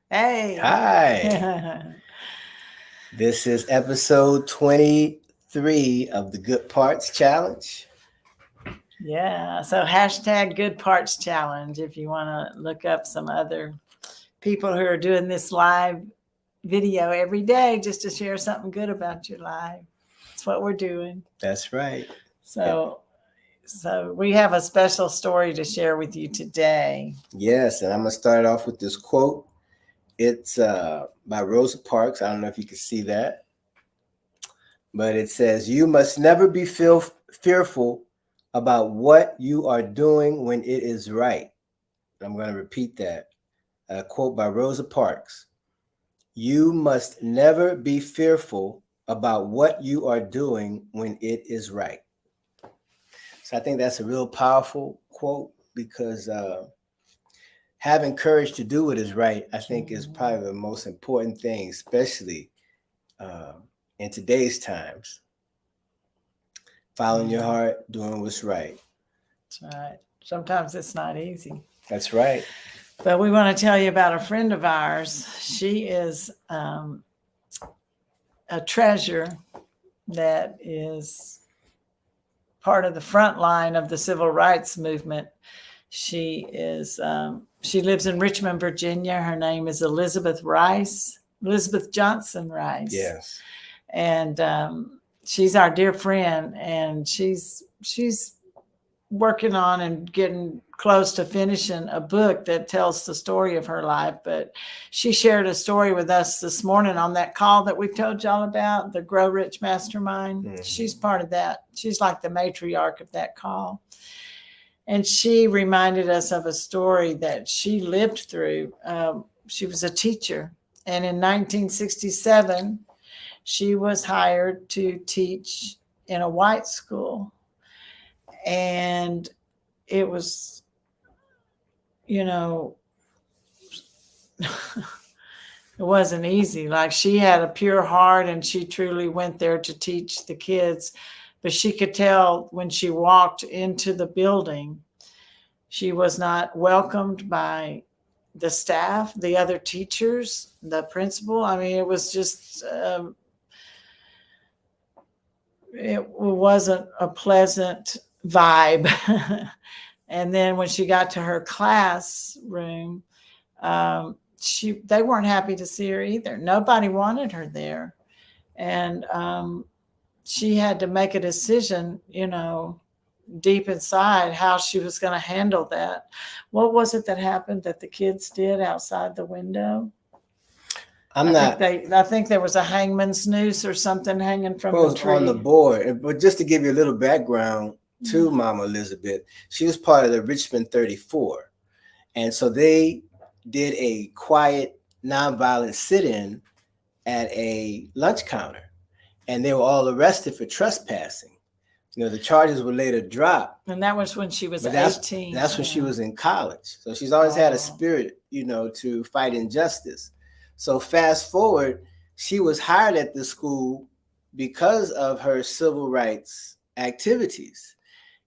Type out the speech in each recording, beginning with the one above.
Hey. Hi. This is episode 23 of the Good Parts Challenge. Yeah. So hashtag good parts challenge if you want to look up some other people who are doing this live video every day just to share something good about your life. That's what we're doing. That's right. So so we have a special story to share with you today. Yes, and I'm going to start off with this quote. It's by Rosa Parks. I don't know if you can see that, but it says, "You must never be fearful about what you are doing when it is right." I'm going to repeat that. A quote by Rosa Parks. You must never be fearful about what you are doing when it is right. So I think that's a real powerful quote because having courage to do what is right, I think, is probably the most important thing, especially uh, in today's times. Following your heart, doing what's right. That's right. Sometimes it's not easy. That's right. But we want to tell you about a friend of ours. She is a treasure that is part of the front line of the civil rights movement. She lives in Richmond, Virginia. Her name is Elizabeth Johnson Rice. Yes. And she's our dear friend, and she's working on and getting close to finishing a book that tells the story of her life. But she shared a story with us this morning on that call that we've told y'all about, the Grow Rich Mastermind. Mm-hmm. She's part of that. She's like the matriarch of that call. And she reminded us of a story that she lived through. She was a teacher. And in 1967, she was hired to teach in a white school. And it was, you know, it wasn't easy. Like, she had a pure heart and she truly went there to teach the kids. But she could tell when she walked into the building, she was not welcomed by the staff, the other teachers, the principal. I mean, it was just, it wasn't a pleasant vibe. And then when she got to her classroom, they weren't happy to see her either. Nobody wanted her there. And she had to make a decision, deep inside, how she was going to handle that. What was it that happened that the kids did outside the window? I think there was a hangman's noose or something hanging from the tree on the board. But just to give you a little background to Mama Elizabeth, she was part of the Richmond 34, and so they did a quiet, nonviolent sit-in at a lunch counter, and they were all arrested for trespassing. The charges were later dropped. And that was when she was 18. That's when she was in college. So she's always had a spirit, to fight injustice. So fast forward, she was hired at the school because of her civil rights activities.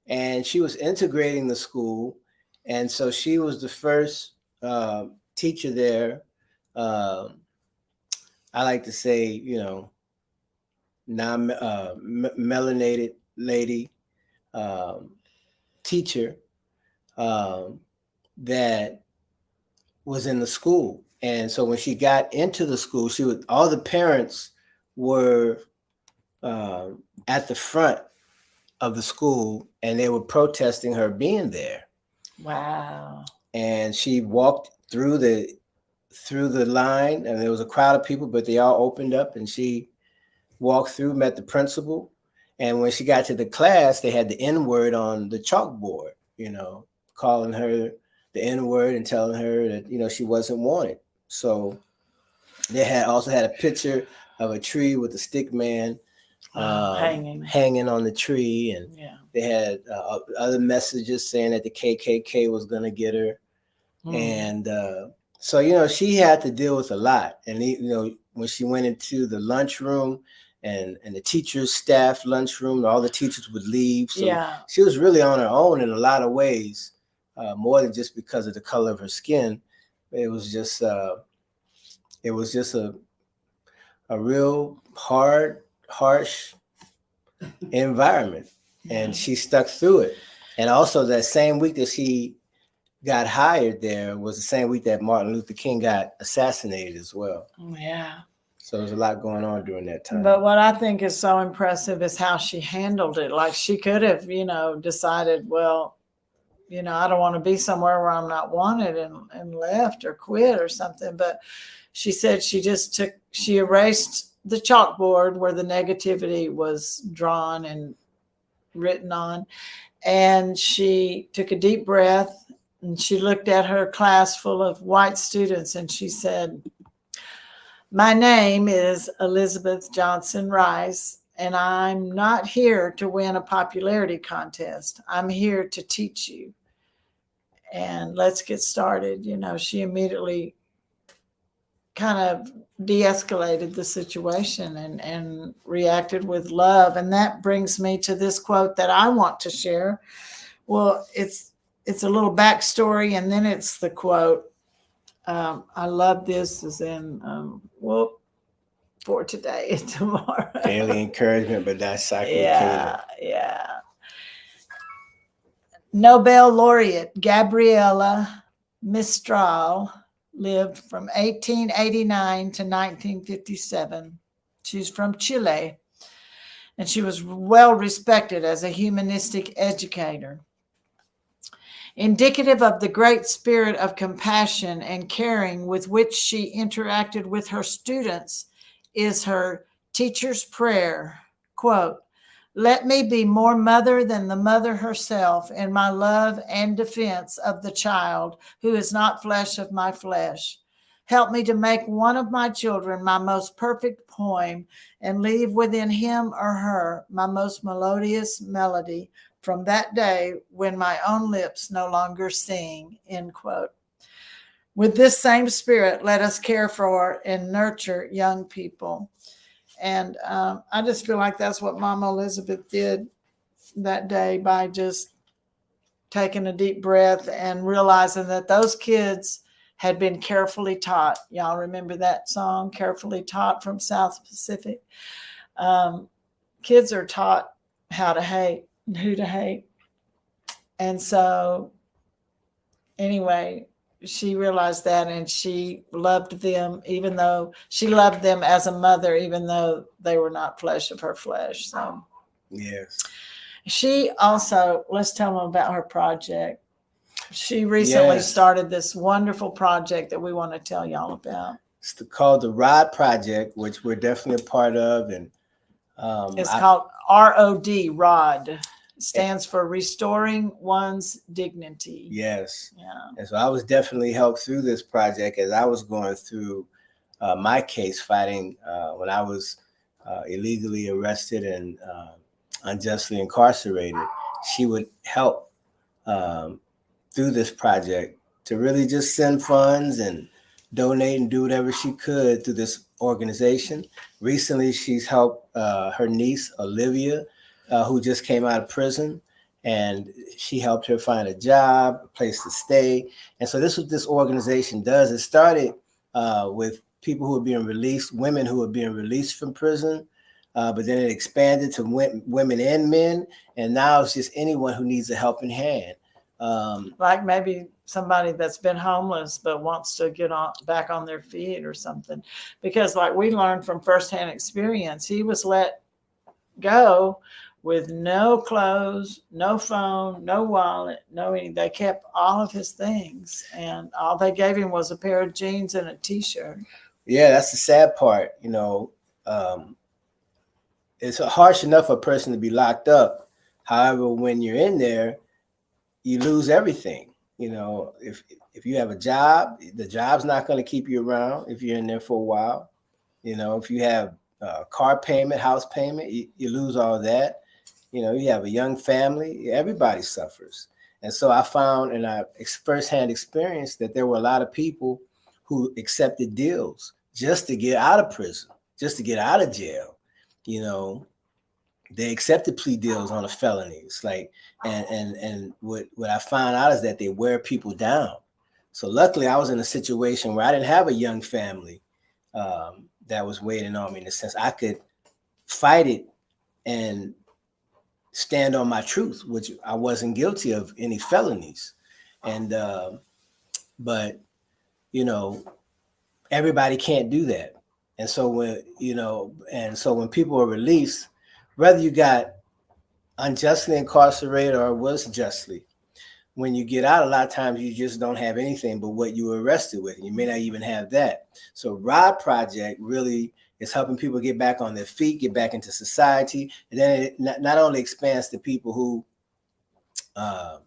And she was integrating the school. And so she was the first teacher there. I like to say, melanated lady teacher that was in the school. And so when she got into the school, all the parents were at the front of the school, and they were protesting her being there. Wow. And she walked through the line, and there was a crowd of people, but they all opened up, and she walked through, met the principal. And when she got to the class, they had the N-word on the chalkboard, calling her the N-word and telling her that, she wasn't wanted. So they also had a picture of a tree with a stick man hanging on the tree. And they had other messages saying that the KKK was going to get her. And so, she had to deal with a lot. And, when she went into the lunchroom, and the teachers' staff lunchroom, all the teachers would leave. So she was really on her own in a lot of ways, more than just because of the color of her skin. It was just a real hard, harsh environment, and she stuck through it. And also, that same week that she got hired there was the same week that Martin Luther King got assassinated as well. Yeah. So there's a lot going on during that time. But what I think is so impressive is how she handled it. Like she could have, decided, well, I don't want to be somewhere where I'm not wanted and left or quit or something. But she said she erased the chalkboard where the negativity was drawn and written on. And she took a deep breath and she looked at her class full of white students and she said, "My name is Elizabeth Johnson Rice, and I'm not here to win a popularity contest. I'm here to teach you. And let's get started." She immediately kind of de-escalated the situation and reacted with love. And that brings me to this quote that I want to share. Well, it's a little backstory, and then it's the quote. I love this is in for today and tomorrow. Daily encouragement, but not cycle. Yeah. Nobel laureate Gabriela Mistral lived from 1889 to 1957. She's from Chile, and she was well respected as a humanistic educator. Indicative of the great spirit of compassion and caring with which she interacted with her students is her teacher's prayer. Quote, "Let me be more mother than the mother herself in my love and defense of the child who is not flesh of my flesh. Help me to make one of my children my most perfect poem and leave within him or her my most melodious melody from that day when my own lips no longer sing," end quote. With this same spirit, let us care for and nurture young people. And I just feel like that's what Mama Elizabeth did that day by just taking a deep breath and realizing that those kids had been carefully taught. Y'all remember that song, Carefully Taught, from South Pacific? Kids are taught how to hate and who to hate. And so anyway, she realized that, and she loved them, even though she loved them as a mother, even though they were not flesh of her flesh. So yes, she also, let's tell them about her project. She recently started this wonderful project that we want to tell y'all about. It's called the ROD Project, which we're definitely a part of, and it's called ROD. ROD stands for Restoring One's Dignity. Yes. Yeah. And so I was definitely helped through this project as I was going through my case fighting when I was illegally arrested and unjustly incarcerated. She would help through this project to really just send funds and donate and do whatever she could through this organization. Recently, she's helped her niece, Olivia, who just came out of prison, and she helped her find a job, a place to stay. And so this is what this organization does. It started with people who are being released, women who are being released from prison, but then it expanded to women and men, and now it's just anyone who needs a helping hand. Like maybe somebody that's been homeless but wants to get back on their feet or something. Because like we learned from firsthand experience, he was let go with no clothes, no phone, no wallet, no anything. They kept all of his things, and all they gave him was a pair of jeans and a t-shirt. Yeah, that's the sad part. It's harsh enough for a person to be locked up. However, when you're in there, you lose everything. If you have a job, the job's not going to keep you around if you're in there for a while. If you have car payment, house payment, you lose all that. You have a young family, everybody suffers. And so I found, and I firsthand experienced, that there were a lot of people who accepted deals just to get out of prison, just to get out of jail. They accepted plea deals on a felony. It's like, and what I found out is that they wear people down. So luckily, I was in a situation where I didn't have a young family that was waiting on me. In the sense, I could fight it and stand on my truth, which I wasn't guilty of any felonies. And but you know, everybody can't do that. And so when people are released, whether you got unjustly incarcerated or was justly, when you get out, a lot of times you just don't have anything but what you were arrested with. You may not even have that. So ROD Project really is helping people get back on their feet, get back into society. And then it not only expands to people who, and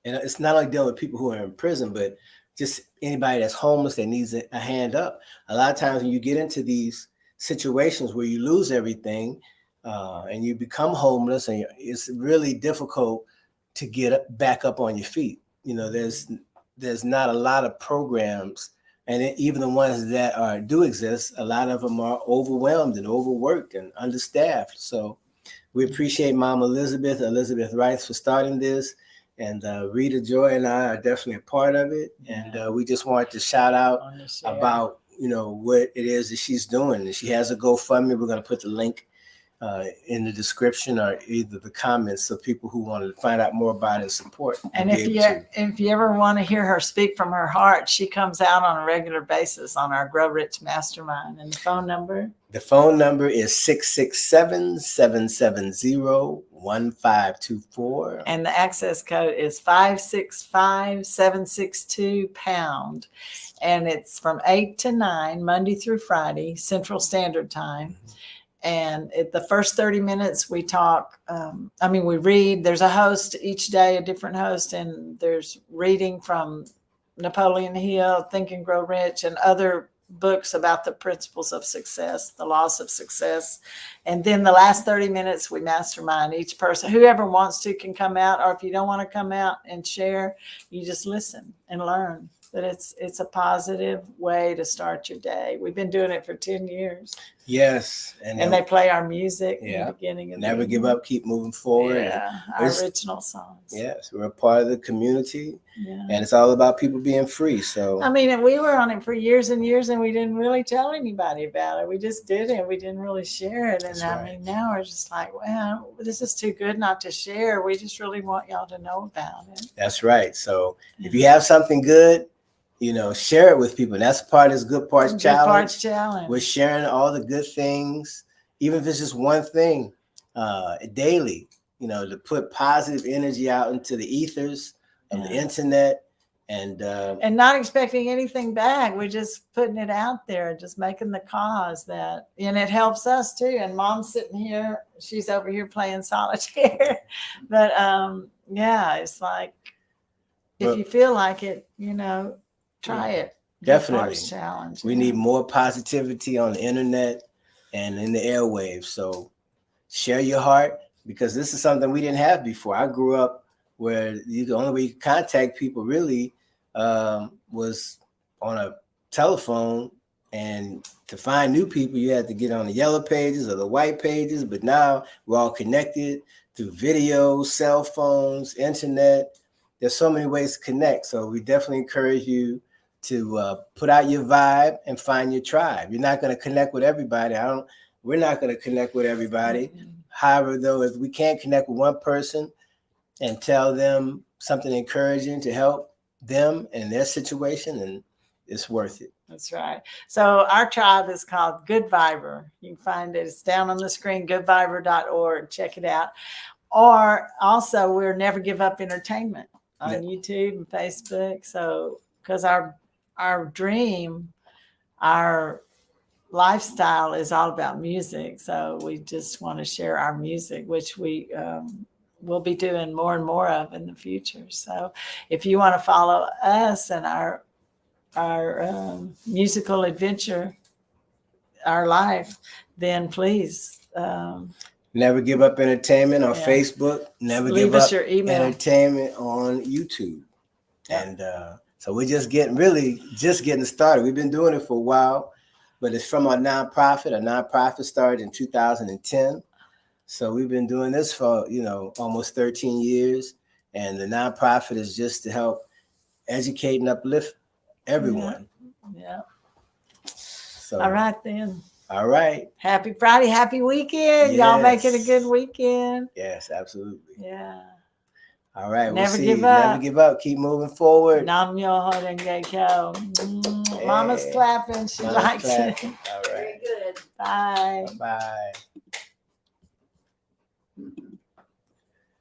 it's not only dealing with people who are in prison, but just anybody that's homeless that needs a hand up. A lot of times when you get into these situations where you lose everything and you become homeless, and it's really difficult to get back up on your feet. There's not a lot of programs, and even the ones that do exist, a lot of them are overwhelmed and overworked and understaffed. So we appreciate Mom Elizabeth Rice for starting this. And Rita Joy and I are definitely a part of it. And we just wanted to shout out about, what it is that she's doing. And she has a GoFundMe. We're going to put the link in the description or either the comments, so people who want to find out more about it and support. And if you ever want to hear her speak from her heart, she comes out on a regular basis on our Grow Rich Mastermind. And the phone number? The phone number is 667-770-1524. And the access code is 565-762#. And it's from 8 to 9, Monday through Friday, Central Standard Time. And the first 30 minutes we talk, we read. There's a host each day, a different host, and there's reading from Napoleon Hill, Think and Grow Rich, and other books about the principles of success, the laws of success. And then the last 30 minutes we mastermind. Each person, whoever wants to, can come out, or if you don't want to come out and share, you just listen and learn. But it's a positive way to start your day. We've been doing it for 10 years. Yes. And they play our music in the beginning. And never give up, keep moving forward. Yeah, our original songs. Yes, we're a part of the community. Yeah. And it's all about people being free. So and we were on it for years and years, and we didn't really tell anybody about it. We just did it. We didn't really share it. And now we're just like, well, this is too good not to share. We just really want y'all to know about it. That's right. So if you have something good, share it with people. And that's part of this Good Parts Challenge. We're sharing all the good things, even if it's just one thing daily, to put positive energy out into the ethers of the internet, and not expecting anything back. We're just putting it out there, just making the cause and it helps us too. And Mom's sitting here, she's over here playing solitaire. But it's like, if you feel like it, try it. Definitely. Challenge. We need more positivity on the internet and in the airwaves. So share your heart, because this is something we didn't have before. I grew up where the only way you could contact people really was on a telephone, and to find new people, you had to get on the yellow pages or the white pages. But now we're all connected through video, cell phones, internet. There's so many ways to connect. So we definitely encourage you to put out your vibe and find your tribe. You're not going to connect with everybody. We're not going to connect with everybody. Mm-hmm. However, though, if we can't connect with one person and tell them something encouraging to help them in their situation, then it's worth it. That's right. So our tribe is called Good Viber. You can find it. It's down on the screen, goodviber.org. Check it out. Or also, we're Never Give Up Entertainment on YouTube and Facebook. So, because our dream, our lifestyle is all about music. So we just want to share our music, which we will be doing more and more of in the future. So if you want to follow us and our musical adventure, our life, then please. Never Give Up Entertainment on Facebook. Never Give Up your email. Entertainment on YouTube. Yeah. And so we're just getting started. We've been doing it for a while, but it's from our nonprofit. Our nonprofit started in 2010. So we've been doing this for, almost 13 years. And the nonprofit is just to help educate and uplift everyone. Yeah. So All right then. all right. Happy Friday, happy weekend. Y'all make it a Yes. good weekend. Yes, absolutely. Yeah. All right. Never we'll see. give Never up. give up. Keep moving forward. Nam yo hodenge kyo. Mama's Hey. clapping. She Mama's likes clapping. it. All right. Very good. Bye. Bye.